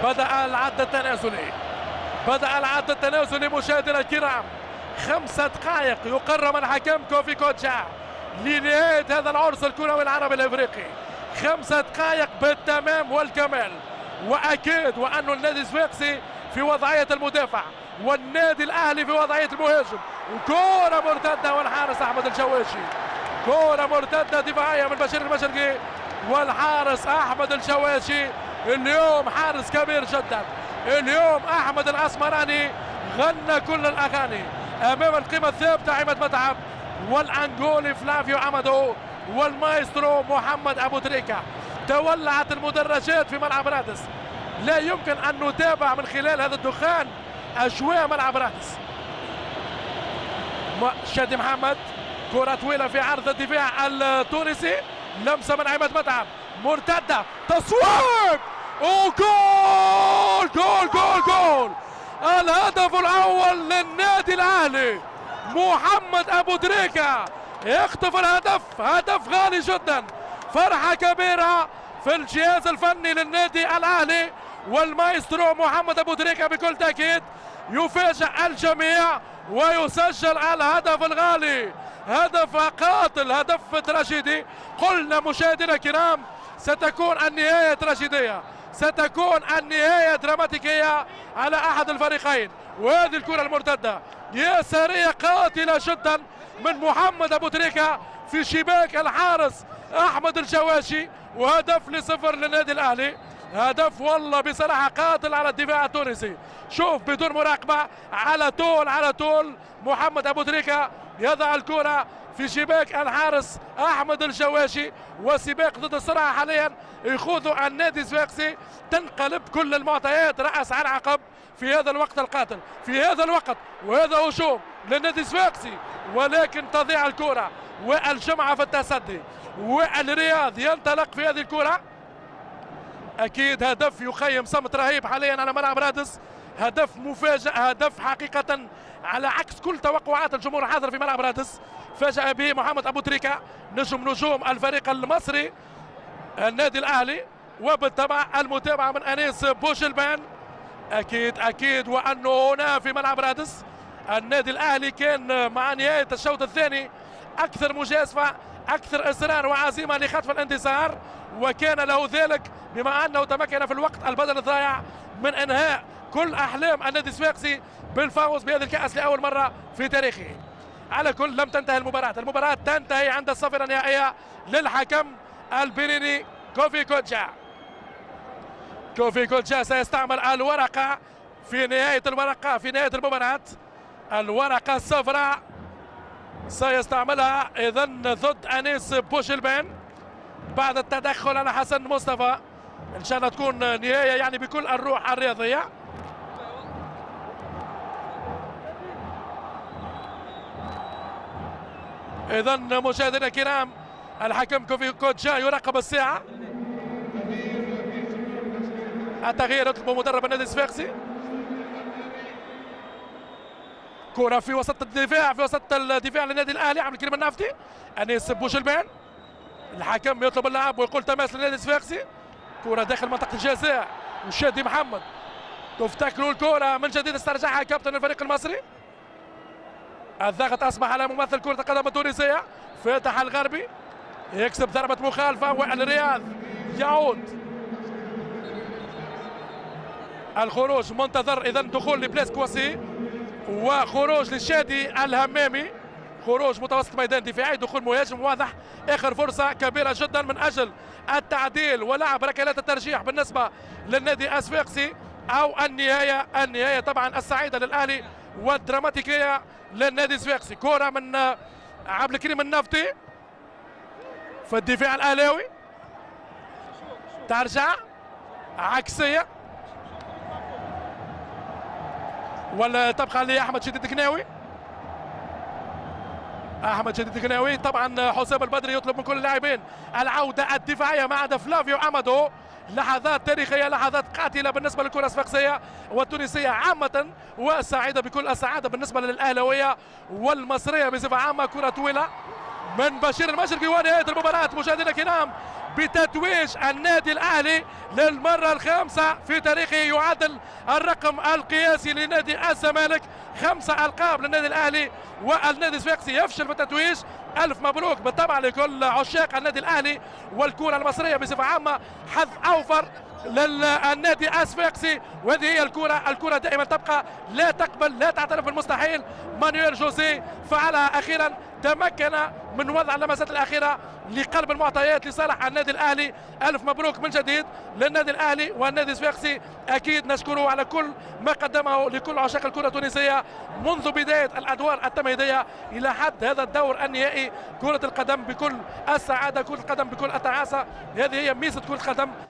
بدأ العد التنازلي، بدأ العد التنازلي مشاهدينا الكرام. 5 دقائق يقرر الحكم كوفي كوتشا لنهاية هذا العرس الكروي العربي الافريقي. 5 دقائق بالتمام والكمال. واكيد وأن النادي الصفاقسي في وضعية المدافع والنادي الاهلي في وضعية المهاجم. وكرة مرتدة والحارس احمد الشواشي. كرة مرتدة دفاعية من بشير المشرقي والحارس احمد الشواشي. اليوم حارس كبير جدا. اليوم احمد الاسمراني غنى كل الاغاني امام القيمة الثابتة عماد متعب والانغولي فلافيو امادو والمايسترو محمد ابو تريكة. تولعت المدرجات في ملعب رادس. لا يمكن ان نتابع من خلال هذا الدخان اجواء ملعب رادس. شادي محمد، كرة طويلة في عرض الدفاع التونسي، لمسة من عماد متعب، مرتدة، تصويب، وجول جول جول جول. الهدف الأول للنادي الأهلي. محمد أبو تريكة يخطف الهدف، هدف غالي جدا. فرحة كبيرة في الجهاز الفني للنادي الأهلي والمايسترو محمد أبو تريكة. بكل تأكيد يفاجئ الجميع ويسجل الهدف الغالي. هدف قاتل، هدف تراجيدي. قلنا مشاهدينا الكرام ستكون النهاية تراجيدية، ستكون النهاية دراماتيكية على أحد الفريقين. وهذه الكرة المرتدة يسارية قاتلة جدا من محمد أبو تريكة في شباك الحارس أحمد الشواشي. وهدف ل0 للنادي الأهلي. هدف والله بصراحة قاتل على الدفاع التونسي. شوف بدون مراقبة، على طول محمد أبو تريكة يضع الكرة في شباك الحارس أحمد الشواشي. وسباق ضد السرعة حاليا يخوض النادي الصفاقسي. تنقلب كل المعطيات رأس على عقب في هذا الوقت القاتل، في هذا الوقت. وهذا هجوم للنادي الصفاقسي، ولكن تضيع الكرة والجمعة في التصدي. والرياض ينطلق في هذه الكرة. اكيد هدف يقيم صمت رهيب حاليا على ملعب رادس. هدف مفاجئ، هدف حقيقة على عكس كل توقعات الجمهور الحاضر في ملعب رادس. فاجأ به محمد ابو تريكة نجوم الفريق المصري النادي الاهلي، وبالطبع المتابعة من انيس بوشلبان. اكيد وانه هنا في ملعب رادس النادي الاهلي كان مع نهاية الشوط الثاني اكثر مجازفة، اكثر اصرار وعزيمة لخطف الانتصار، وكان له ذلك بما انه تمكن في الوقت البدل الضائع من انهاء كل احلام النادي الصفاقسي بالفوز بهذه الكأس لاول مرة في تاريخه. على كل لم تنتهي المباراة تنتهي عند الصفرة النهائية للحكم البنيني كوفي كوتشا. كوفي كوتشا سيستعمل الورقة في نهاية المباراة. الورقة الصفراء سيستعملها اذا ضد انيس بوشلبان بعد التدخل على حسن مصطفى. ان شاء الله تكون نهاية يعني بكل الروح الرياضية. اذا مشاهدينا الكرام الحكم كوفي كوتشا يراقب الساعة. التغيير يطلب مدرب النادي الصفاقسي. كرة في وسط الدفاع للنادي الاهلي عبد الكريم النافتي. انيس بوشلبان، الحكم يطلب اللعب ويقول تماس للنادي الصفاقسي. كرة داخل منطقة الجزاء وشادي محمد. تفتكروا الكرة من جديد استرجعها كابتن الفريق المصري. الضغط اصبح على ممثل كرة القدم التونسية فاتح الغربي، يكسب ضربة مخالفة والرياض يعود. الخروج منتظر اذا دخول لبلاس كواسي وخروج للشادي الهمامي. خروج متوسط ميدان دفاعي، دخول مهاجم واضح. اخر فرصة كبيرة جدا من اجل التعديل ولعب ركلات الترجيح بالنسبة للنادي الصفاقسي، او النهاية طبعا السعيدة للاهلي والدراماتيكية للنادي الصفاقسي. كرة من عبد الكريم النافتي في الدفاع الاهلاوي، ترجع عكسية ولا تبقى لاحمد شديد الكناوي. احمد شديد الكناوي. طبعا حسام البدري يطلب من كل اللاعبين العودة الدفاعية ما عدا فلافيو امادو. لحظات تاريخية، لحظات قاتلة بالنسبة للكرة الصفاقسية والتونسية عامة، وسعيدة بكل السعادة بالنسبة للأهلاوية والمصرية بصفة عامة. كرة طويلة من بشير المشرقي ونهاية المباراة مشاهدينا الكرام بتتويج النادي الاهلي للمره الخامسه في تاريخه، يعادل الرقم القياسي لنادي الزمالك، 5 القاب للنادي الاهلي، والنادي الصفاقسي يفشل في التتويج. الف مبروك بالطبع لكل عشاق النادي الاهلي والكره المصريه بصفه عامه، حظ اوفر للنادي الصفاقسي، وهذه هي الكرة دائما تبقى لا تقبل، لا تعترف بالمستحيل. مانويل جوزيه فعلها اخيرا، تمكن من وضع اللمسات الاخيره لقلب المعطيات لصالح النادي الاهلي. الف مبروك من جديد للنادي الاهلي والنادي الصفاقسي، اكيد نشكره على كل ما قدمه لكل عشاق الكره التونسيه منذ بدايه الادوار التمهيديه الى حد هذا الدور النهائي. كره القدم بكل السعاده، كره القدم بكل التعاسه، هذه هي ميزه كره القدم.